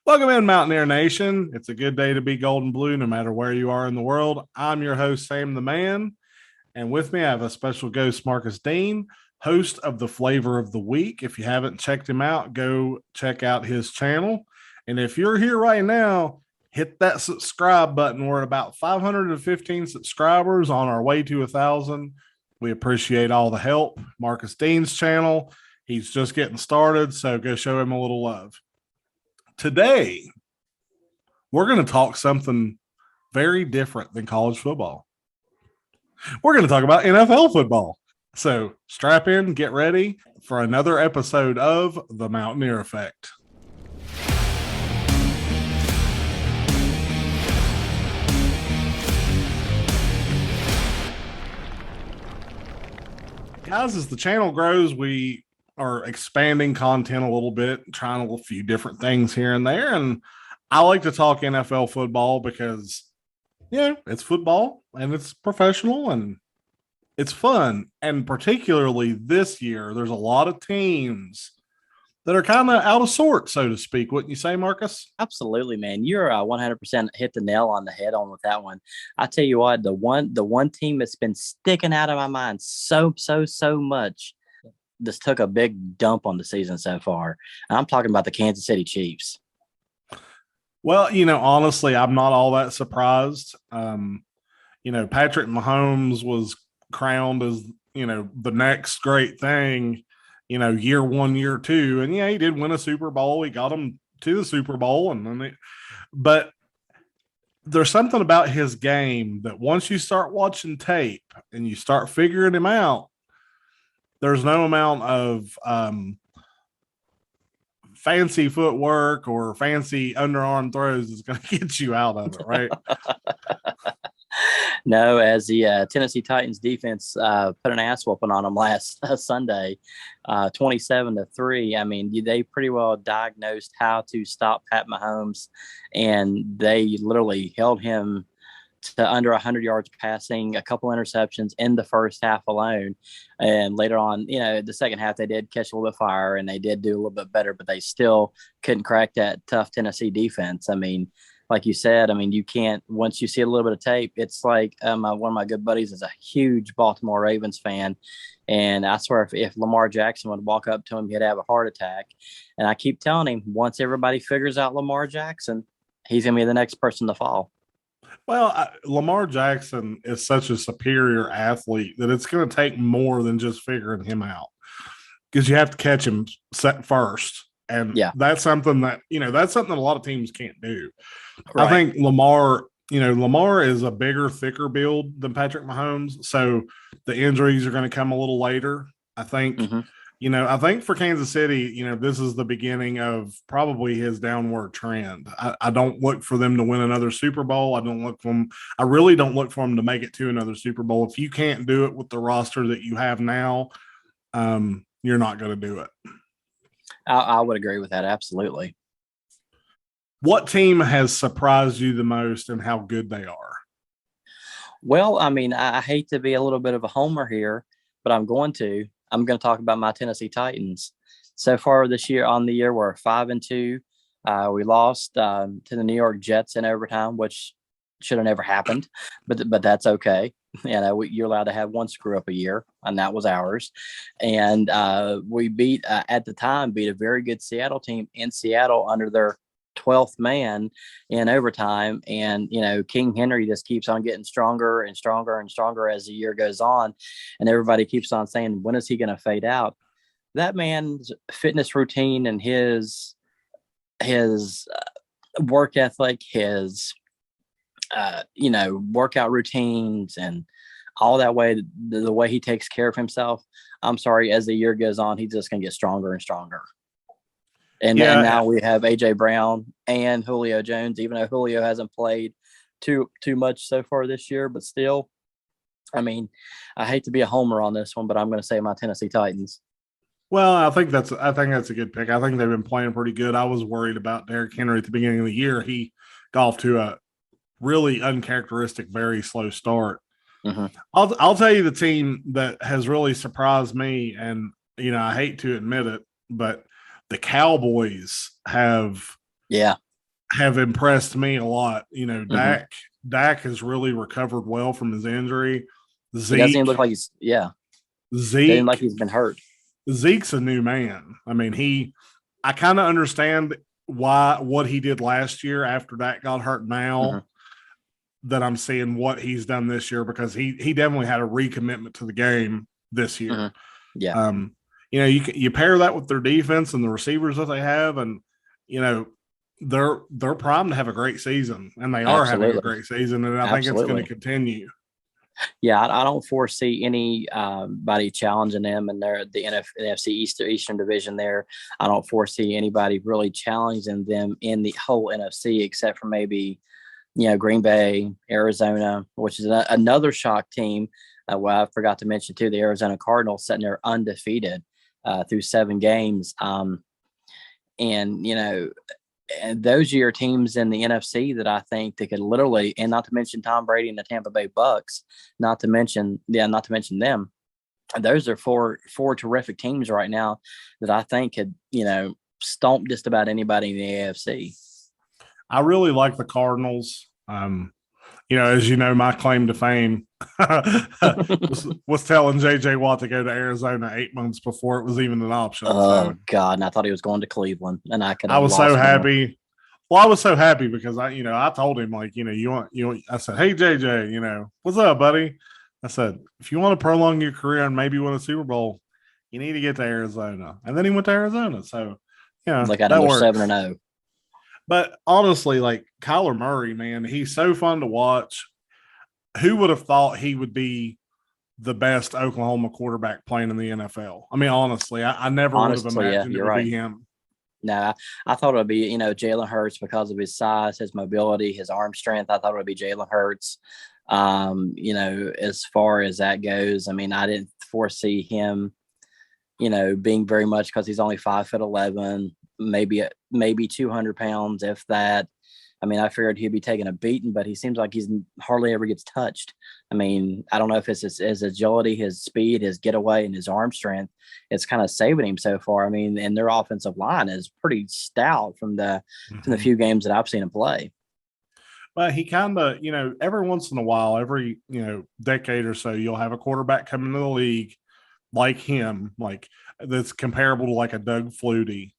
Welcome in, Mountaineer Nation. It's a good day to be golden blue no matter where you are in the world. I'm your host, Sam the Man. And with me, I have a special guest, Marcus Dean, host of The Flavor of the Week. If you haven't checked him out, go check out his channel. And if you're here right now, hit that subscribe button. We're at about 515 subscribers on our way to 1,000. We appreciate all the help. Marcus Dean's channel, he's just getting started, so go show him a little love. Today, we're going to talk something very different than college football. We're going to talk about NFL football. So strap in, get ready for another episode of The Mountianeer Effect. Guys, as the channel grows, we are expanding content a little bit, trying a few different things here and there. And I like to talk NFL football because, it's football and it's professional and it's fun. And particularly this year, there's a lot of teams that are kind of out of sorts, so to speak. Wouldn't you say, Marcus? Absolutely, man. You're 100% hit the nail on the head on with that one. I tell you what, the one team that's been sticking out of my mind so much just took a big dump on the season so far. I'm talking about the Kansas City Chiefs. Well, honestly, I'm not all that surprised. Patrick Mahomes was crowned as, the next great thing, year one, year two. And he did win a Super Bowl. He got them to the Super Bowl. But there's something about his game that once you start watching tape and you start figuring him out, there's no amount of fancy footwork or fancy underarm throws is going to get you out of it, right? No, as the Tennessee Titans defense put an ass whooping on them last Sunday, 27-3. I mean, they pretty well diagnosed how to stop Pat Mahomes, and they literally held him to under 100 yards passing, a couple interceptions in the first half alone. And later on, the second half, they did catch a little bit of fire and they did do a little bit better, but they still couldn't crack that tough Tennessee defense. I mean, like you said, you can't, once you see a little bit of tape, it's like one of my good buddies is a huge Baltimore Ravens fan. And I swear, if Lamar Jackson would walk up to him, he'd have a heart attack. And I keep telling him, once everybody figures out Lamar Jackson, he's going to be the next person to fall. Well, Lamar Jackson is such a superior athlete that it's going to take more than just figuring him out, because you have to catch him set first. And that's something that, that's something that a lot of teams can't do. Right. I think Lamar is a bigger, thicker build than Patrick Mahomes. So the injuries are going to come a little later. I think, I think for Kansas City, this is the beginning of probably his downward trend. I don't look for them to win another Super Bowl. I really don't look for them to make it to another Super Bowl. If you can't do it with the roster that you have now, you're not going to do it. I would agree with that. Absolutely. What team has surprised you the most and how good they are? Well, I hate to be a little bit of a homer here, but I'm going to talk about my Tennessee Titans. So far this year, on the year, we're 5-2. We lost to the New York Jets in overtime, which should have never happened, but that's okay. You're allowed to have one screw up a year, and that was ours. And we beat a very good Seattle team in Seattle under their 12th man in overtime. And King Henry just keeps on getting stronger and stronger and stronger as the year goes on, and everybody keeps on saying, when is he going to fade out? That man's fitness routine and his work ethic, his workout routines and all that way, the way he takes care of himself, I'm sorry, as the year goes on, he's just going to get stronger and stronger. And now we have A.J. Brown and Julio Jones, even though Julio hasn't played too much so far this year. But still, I hate to be a homer on this one, but I'm going to say my Tennessee Titans. Well, I think that's a good pick. I think they've been playing pretty good. I was worried about Derrick Henry at the beginning of the year. He got off to a really uncharacteristic, very slow start. Mm-hmm. I'll tell you the team that has really surprised me, and I hate to admit it, but the Cowboys have have impressed me a lot. Mm-hmm. Dak has really recovered well from his injury. He doesn't even Zeke look like he's doesn't like Zeke he's been hurt. Zeke's a new man. I mean, I kind of understand what he did last year after Dak got hurt Mm-hmm. now that I'm seeing what he's done this year, because he definitely had a recommitment to the game this year. Mm-hmm. Yeah, Um, you pair that with their defense and the receivers that they have, and you know they're primed to have a great season, and they are having a absolutely, great season, and I think it's going to absolutely. continue. Yeah, I don't foresee anybody challenging them in the NFC Eastern Division. There, I don't foresee anybody really challenging them in the whole NFC, except for maybe Green Bay, Arizona, which is another shock team. Well, I forgot to mention too, the Arizona Cardinals sitting there undefeated through 7 games. And and those are your teams in the NFC that I think they could literally, and not to mention Tom Brady and the Tampa Bay Bucks, not to mention them. Those are four terrific teams right now that I think could stomp just about anybody in the AFC. I really like the Cardinals. As you know, my claim to fame was telling JJ Watt to go to Arizona 8 months before it was even an option. So Oh God! And I thought he was going to Cleveland, and I could I have was so lost more. happy. Well, I was so happy because I told him, like, I said, hey JJ, what's up, buddy? I said, if you want to prolong your career and maybe win a Super Bowl, you need to get to Arizona. And then he went to Arizona. So, Look at them; that they're works. 7-0. But honestly, like Kyler Murray, man, he's so fun to watch. Who would have thought he would be the best Oklahoma quarterback playing in the NFL? I mean, honestly, I never would have Honestly, yeah, imagined it you're would be right. him. No, I thought it would be, Jalen Hurts because of his size, his mobility, his arm strength. I thought it would be Jalen Hurts. As far as that goes, I mean, I didn't foresee him, being very much because he's only 5'11", maybe 200 pounds, if that. I mean, I figured he'd be taking a beating, but he seems like he's hardly ever gets touched. I mean, I don't know if it's his agility, his speed, his getaway, and his arm strength. It's kind of saving him so far. I mean, and their offensive line is pretty stout from the Mm-hmm. few games that I've seen him play. But he kind of, every once in a while, every, decade or so, you'll have a quarterback come into the league like him, like that's comparable to like a Doug Flutie,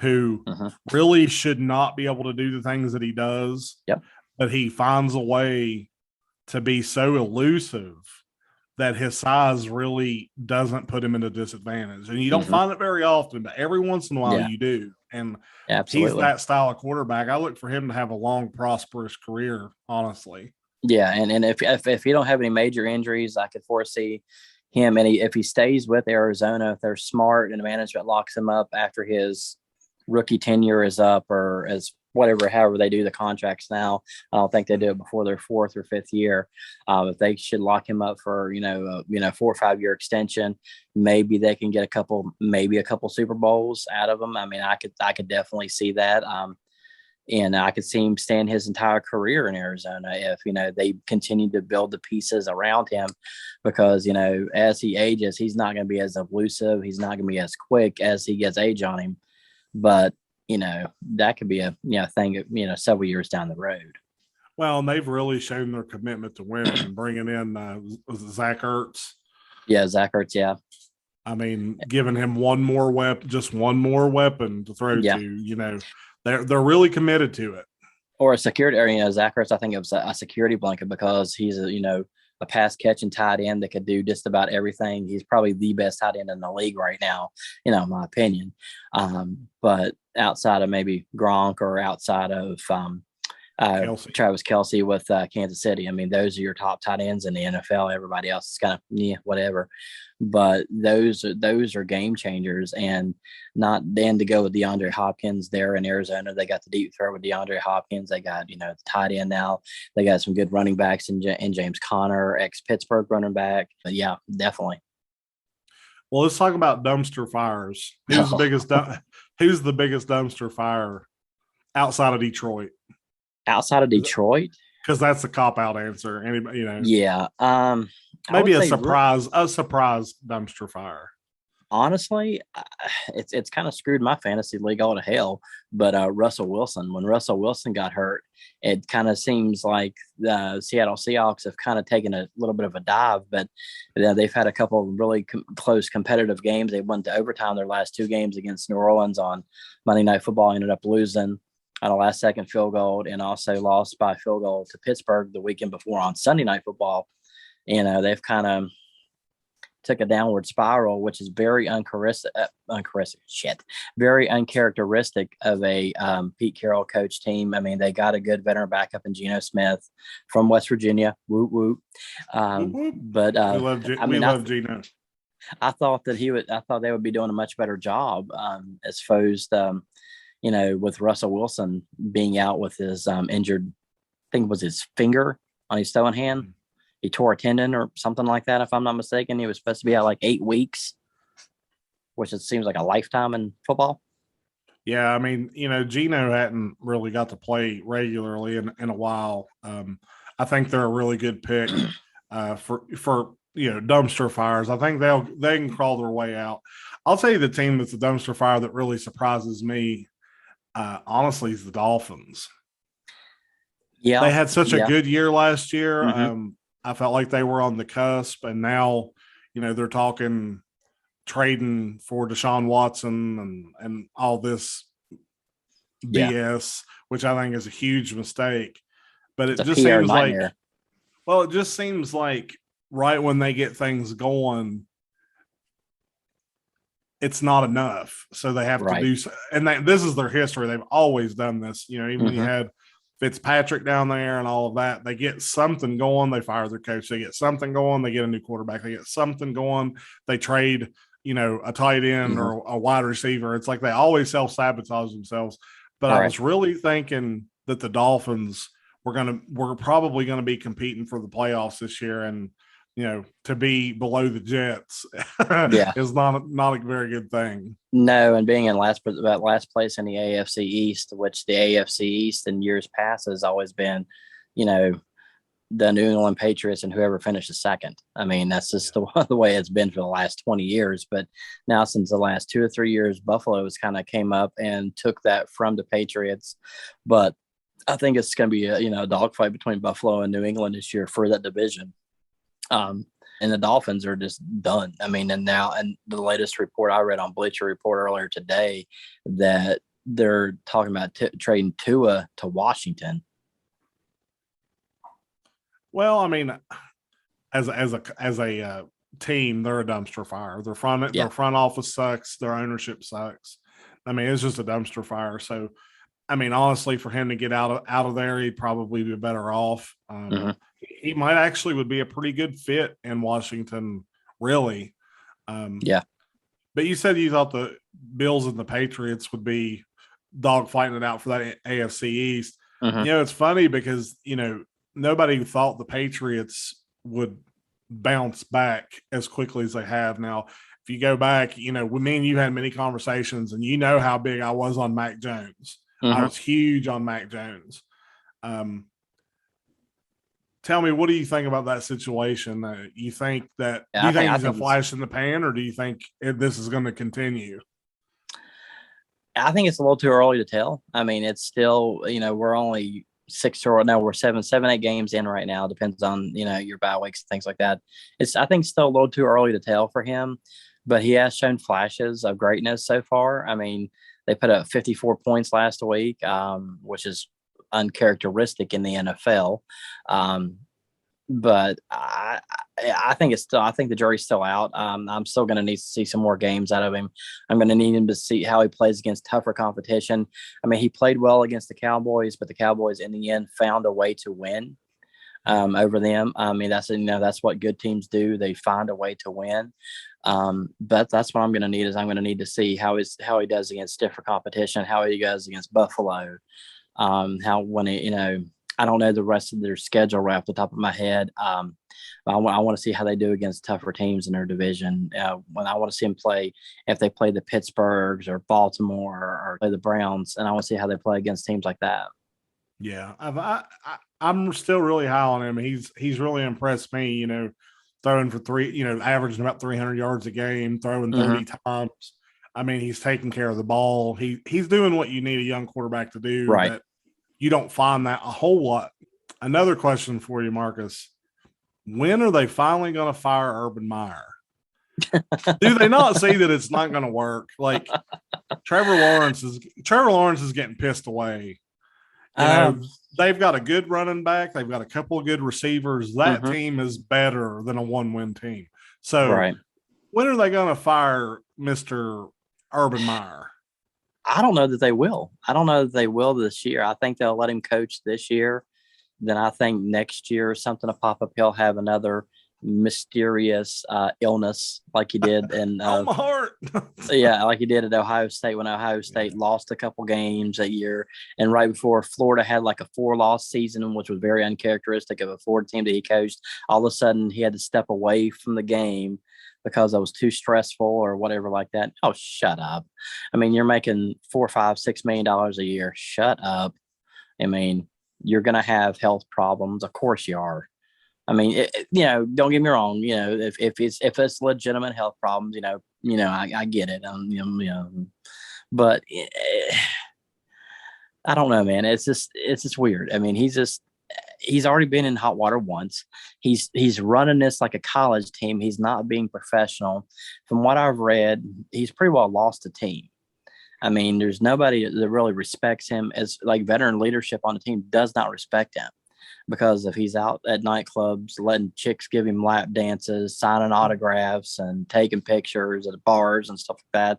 who Mm-hmm. really should not be able to do the things that he does, Yep. but he finds a way to be so elusive that his size really doesn't put him at a disadvantage. And you don't Mm-hmm. find it very often, but every once in a while Yeah. you do. And he's Absolutely. that style of quarterback. I look for him to have a long, prosperous career, honestly. Yeah, and if he don't have any major injuries, I could foresee him. And if he stays with Arizona, if they're smart and the management locks him up after his rookie tenure is up, or as whatever, however they do the contracts now. I don't think they do it before their 4th or 5th year. If they should lock him up for 4 or 5 year extension, maybe they can get maybe a couple Super Bowls out of him. I mean, I could definitely see that. And I could see him staying his entire career in Arizona if they continue to build the pieces around him, because as he ages, he's not going to be as elusive. He's not going to be as quick as he gets age on him. But that could be a thing several years down the road. Well, and they've really shown their commitment to winning and bringing in Zach Ertz. Yeah, Zach Ertz. Yeah, I mean, giving him one more weapon, just one more weapon to throw yeah. to. They're really committed to it. Or a security, or Zach Ertz. I think it was a security blanket because he's a pass catching tight end that could do just about everything. He's probably the best tight end in the league right now, in my opinion. But outside of maybe Gronk, or outside of Travis Kelce with Kansas City, I mean, those are your top tight ends in the NFL. Everybody else is kind of whatever. But those are game changers, and not then to go with DeAndre Hopkins there in Arizona. They got the deep threat with DeAndre Hopkins. They got the tight end now. They got some good running backs in James Conner, ex-Pittsburgh running back. But yeah, definitely. Well, let's talk about dumpster fires. Who's the biggest? Who's the biggest dumpster fire outside of Detroit? Outside of Detroit, because that's a cop out answer. Anybody, yeah. maybe a surprise dumpster fire. Honestly, it's kind of screwed my fantasy league all to hell. But when Russell Wilson got hurt, it kind of seems like the Seattle Seahawks have kind of taken a little bit of a dive. But they've had a couple of really close competitive games. They went to overtime their last two games against New Orleans on Monday Night Football. Ended up losing on a last-second field goal, and also lost by field goal to Pittsburgh the weekend before on Sunday Night Football. They've kind of took a downward spiral, which is very very uncharacteristic of a Pete Carroll coach team. I mean, they got a good veteran backup in Geno Smith from West Virginia. Whoop whoop. Whoop, whoop. But we love Geno. I thought they would be doing a much better job as opposed, with Russell Wilson being out with his injured, I think it was his finger on his throwing hand. He tore a tendon or something like that, if I'm not mistaken. He was supposed to be out like 8 weeks, which it seems like a lifetime in football. Yeah, I mean, Geno hadn't really got to play regularly in a while. I think they're a really good pick for dumpster fires. I think they can crawl their way out. I'll tell you the team that's a dumpster fire that really surprises me, honestly, is the Dolphins. Yeah, they had such a good year last year. Mm-hmm. I felt like they were on the cusp, and now, they're talking trading for Deshaun Watson and all this BS, which I think is a huge mistake. But it just seems nightmare. It just seems like right when they get things going, it's not enough. So they have to do so. And this is their history. They've always done this. Even when you had Fitzpatrick down there and all of that, they get something going, they fire their coach. They get something going, they get a new quarterback. They get something going, they trade, a tight end or a wide receiver. It's like they always self-sabotage themselves. But I was really thinking that the Dolphins were probably going to be competing for the playoffs this year, and to be below the Jets is not a very good thing. No, and being in last place in the AFC East, which the AFC East in years past has always been, the New England Patriots and whoever finishes second. I mean, that's just the way it's been for the last 20 years. But now, since the last 2 or 3 years, Buffalo has kind of came up and took that from the Patriots. But I think it's going to be a dogfight between Buffalo and New England this year for that division. And the Dolphins are just done. I mean, and the latest report I read on Bleacher Report earlier today that they're talking about trading Tua to Washington. Well, I mean, as a team, they're a dumpster fire. Their front office sucks. Their ownership sucks. I mean, it's just a dumpster fire. So, I mean, honestly, for him to get out of there, he'd probably be better off. He might actually would be a pretty good fit in Washington, really. But you said you thought the Bills and the Patriots would be dogfighting it out for that AFC East. It's funny because, nobody thought the Patriots would bounce back as quickly as they have. Now, if you go back, with me and you had many conversations, and how big I was on Mac Jones. I was huge on Mac Jones. Tell me, what do you think about that situation? You think that do you think he's a flash in the pan, or do you think this is going to continue? I think it's a little too early to tell. I mean, it's still, we're only 7-8 games in right now. Depends on, your bye weeks and things like that. I think still a little too early to tell for him, but he has shown flashes of greatness so far. I mean, they put up 54 points last week, which is uncharacteristic in the NFL. But I think the jury's still out. I'm still going to need to see some more games out of him. I'm going to need him to see how he plays against tougher competition. I mean, he played well against the Cowboys, but the Cowboys in the end found a way to win over them. I mean, that's what good teams do. They find a way to win. But that's what I'm going to need I'm going to need to see how he does against stiffer competition, how he does against Buffalo, I don't know the rest of their schedule right off the top of my head. I want to see how they do against tougher teams in their division. When I want to see them play, if they play the Pittsburghs or Baltimore or play the Browns, and I want to see how they play against teams like that. Yeah, I'm still really high on him. He's really impressed me. throwing for averaging about 300 yards a game, throwing 30 times. I mean, he's taking care of the ball. He's doing what you need a young quarterback to do. Right. That you don't find that a whole lot. Another question for you, Marcus. When are they finally going to fire Urban Meyer? Do they not see that it's not going to work? Like Trevor Lawrence is getting pissed away. They've got a good running back. They've got a couple of good receivers. That team is better than a 1-win team. So when are they going to fire Mr. Urban Meyer? I don't know that they will. I don't know that they will this year. I think they'll let him coach this year. Then I think next year something will pop up. He'll have another mysterious illness like he did in my heart. like he did at Ohio State when Ohio State lost a couple games that year, and right before Florida had like a 4-loss season, which was very uncharacteristic of a Florida team that he coached. All of a sudden he had to step away from the game because it was too stressful or whatever like that. Oh, shut up. I mean, you're making $4, $5, $6 million a year. Shut up. I mean, you're going to have health problems. Of course you are. I mean, don't get me wrong. If it's legitimate health problems, I get it. But I don't know, man. It's just weird. I mean, he's already been in hot water once. He's running this like a college team. He's not being professional. From what I've read, he's pretty well lost the team. I mean, there's nobody that really respects him as like veteran leadership on the team does not respect him, because if he's out at nightclubs, letting chicks give him lap dances, signing autographs and taking pictures at bars and stuff like that.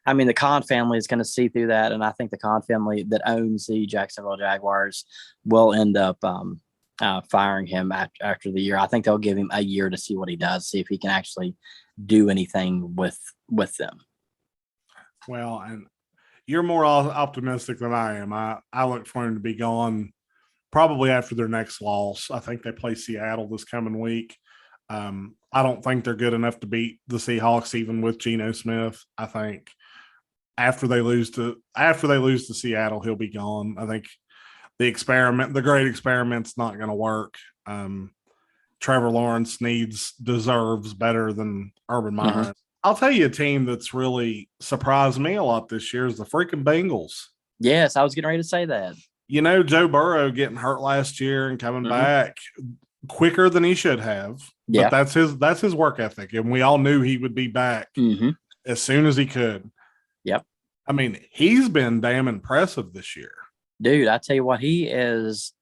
I mean, the Khan family is going to see through that. And I think the Khan family that owns the Jacksonville Jaguars will end up firing him after the year. I think they'll give him a year to see what he does, see if he can actually do anything with them. Well, and you're more optimistic than I am. I look for him to be gone probably after their next loss. I think they play Seattle this coming week. I don't think they're good enough to beat the Seahawks, even with Geno Smith. I think after they lose to Seattle, he'll be gone. I think the great experiment's not going to work. Trevor Lawrence deserves better than Urban Meyer. Mm-hmm. I'll tell you a team that's really surprised me a lot this year is the freaking Bengals. Yes, I was getting ready to say that. Joe Burrow getting hurt last year and coming back quicker than he should have. Yeah. But that's his work ethic. And we all knew he would be back as soon as he could. Yep. I mean, he's been damn impressive this year. Dude, I tell you what, he has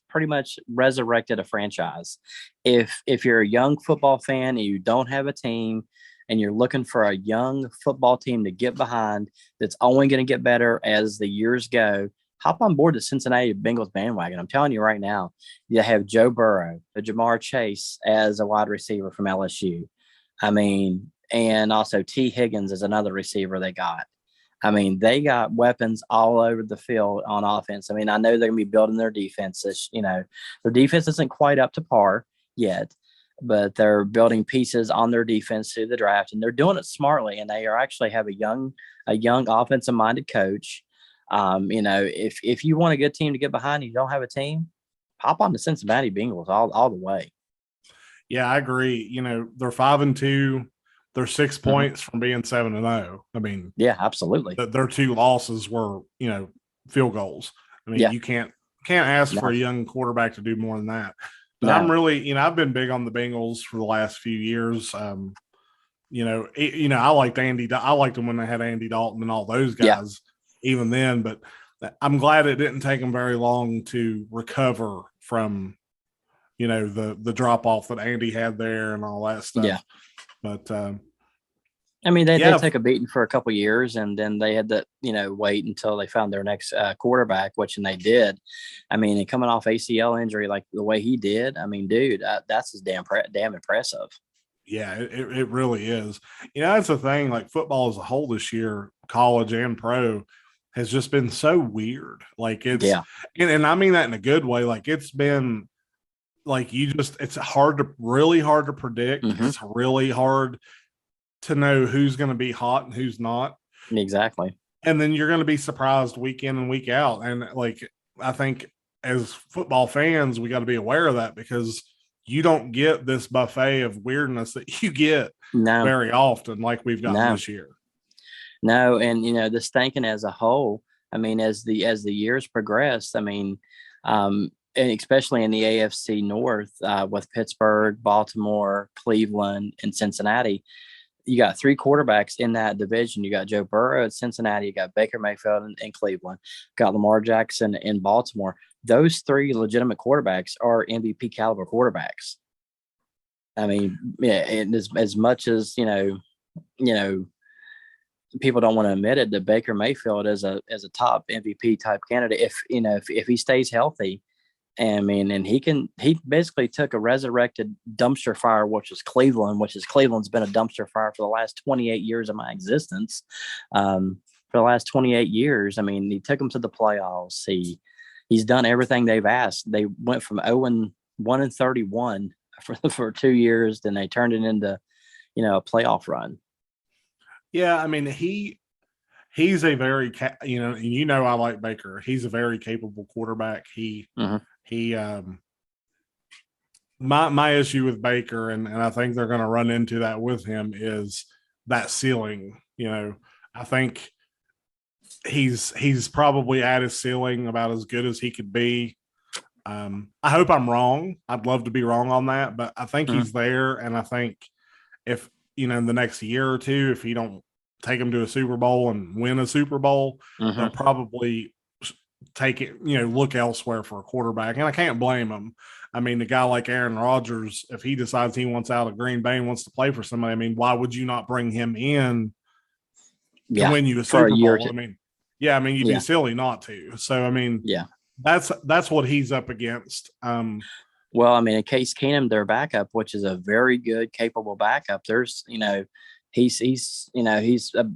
pretty much resurrected a franchise. If you're a young football fan and you don't have a team and you're looking for a young football team to get behind that's only going to get better as the years go, hop on board the Cincinnati Bengals bandwagon. I'm telling you right now, you have Joe Burrow, Jamar Chase as a wide receiver from LSU. I mean, and also T. Higgins is another receiver they got. I mean, they got weapons all over the field on offense. I mean, I know they're going to be building their defense. Their defense isn't quite up to par yet, but they're building pieces on their defense through the draft, and they're doing it smartly. And they actually have a young offensive-minded coach. If you want a good team to get behind, and you don't have a team, hop on the Cincinnati Bengals all the way. Yeah, I agree. They're 5-2. They're 6 points from being 7-0. I mean, yeah, absolutely. Their 2 losses were, field goals. I mean, you can't ask for a young quarterback to do more than that. But I'm really, I've been big on the Bengals for the last few years. I liked I liked them when they had Andy Dalton and all those guys, even then. But I'm glad it didn't take them very long to recover from, the drop off that Andy had there and all that stuff. Yeah. But I mean, they took a beating for a couple of years, and then they had to, wait until they found their next quarterback, and they did. I mean, and coming off ACL injury like the way he did, I mean, dude, that's just damn impressive. Yeah, it really is. That's the thing. Like football as a whole this year, college and pro, has just been so weird. Like and I mean that in a good way. Like it's been. Like it's really hard to predict. Mm-hmm. It's really hard to know who's going to be hot and who's not. Exactly. And then you're going to be surprised week in and week out. And I think as football fans, we got to be aware of that because you don't get this buffet of weirdness that you get No, very often, like we've gotten no, this year. no. And, the Stankin as a whole, I mean, as the years progressed, I mean, and especially in the AFC North, with Pittsburgh, Baltimore, Cleveland, and Cincinnati, you got three quarterbacks in that division. You got Joe Burrow at Cincinnati, you got Baker Mayfield in Cleveland, got Lamar Jackson in Baltimore. Those three legitimate quarterbacks are MVP caliber quarterbacks. I mean, yeah, and as much as people don't want to admit it, that Baker Mayfield is a top MVP type candidate if he stays healthy. And I mean, and he basically took a resurrected dumpster fire, which Cleveland's been a dumpster fire for the last 28 years of my existence. For the last 28 years, I mean, he took them to the playoffs. He's done everything they've asked. They went from 0-1-31 for 2 years, then they turned it into, a playoff run. Yeah, I mean, he's a very I like Baker. He's a very capable quarterback. My issue with Baker, and I think they're going to run into that with him, is that ceiling. I think he's probably at his ceiling about as good as he could be. I hope I'm wrong. I'd love to be wrong on that, but I think he's there. And I think if, in the next year or two, if he don't take him to a Super Bowl and win a Super Bowl, they'll probably take it, look elsewhere for a quarterback. And I can't blame him. I mean, the guy like Aaron Rodgers, if he decides he wants out of Green Bay and wants to play for somebody, I mean, why would you not bring him in to win you a Super Bowl? I mean, you'd be silly not to. So, I mean, that's what he's up against. Well, I mean, in Case Keenum, their backup, which is a very good, capable backup. There's, he's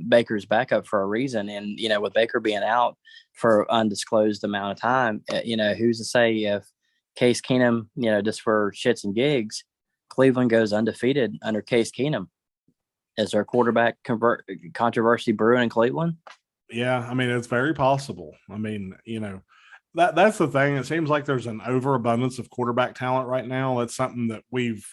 Baker's backup for a reason. And, with Baker being out for undisclosed amount of time, who's to say if Case Keenum, just for shits and gigs, Cleveland goes undefeated under Case Keenum. Is there a quarterback controversy brewing in Cleveland? Yeah, I mean, it's very possible. I mean, that's the thing. It seems like there's an overabundance of quarterback talent right now. That's something that we've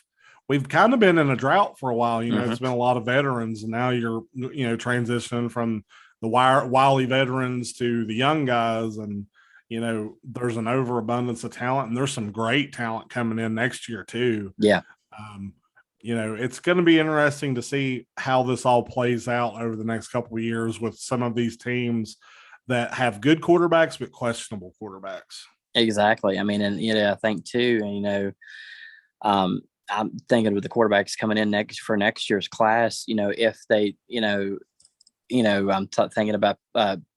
kind of been in a drought for a while. It's been a lot of veterans, and now you're transitioning from the wily veterans to the young guys, and there's an overabundance of talent, and there's some great talent coming in next year too. Yeah. It's going to be interesting to see how this all plays out over the next couple of years with some of these teams that have good quarterbacks but questionable quarterbacks. Exactly. I mean, and I think too, I'm thinking with the quarterbacks coming in next year's class, if they, I'm thinking about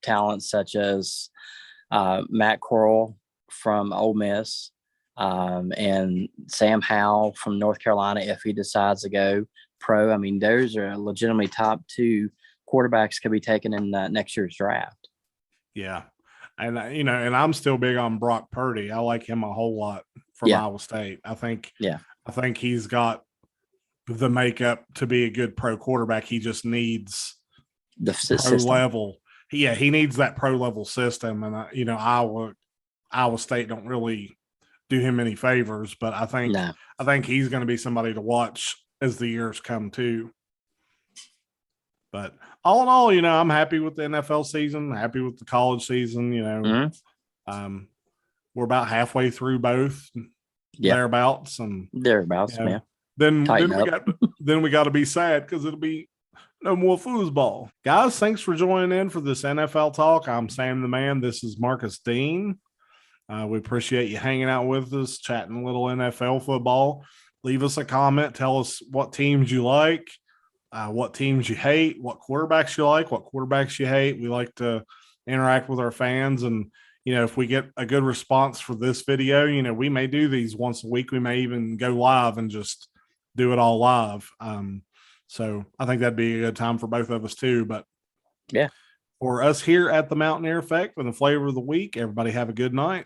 talents such as Matt Corral from Ole Miss, and Sam Howell from North Carolina, if he decides to go pro. I mean, those are legitimately top two quarterbacks could be taken in next year's draft. Yeah. And, and I'm still big on Brock Purdy. I like him a whole lot from Iowa State. I think he's got the makeup to be a good pro quarterback. He just needs the pro system. level. Yeah, he needs that pro level system. And, Iowa State don't really do him any favors, but I think he's going to be somebody to watch as the years come too. But all in all, I'm happy with the NFL season, happy with the college season. We're about halfway through both, thereabouts, man. Then we got to be sad because it'll be no more foosball. Guys, thanks for joining in for this NFL talk. I'm Sam the Man. This is Marcus Dean. We appreciate you hanging out with us, chatting a little NFL football. Leave us a comment. Tell us what teams you like, what teams you hate, what quarterbacks you like, what quarterbacks you hate. We like to interact with our fans. And, if we get a good response for this video, we may do these once a week. We may even go live and just do it all live. So I think that'd be a good time for both of us too. But yeah, for us here at the Mountineer Effect and the flavor of the week, everybody have a good night.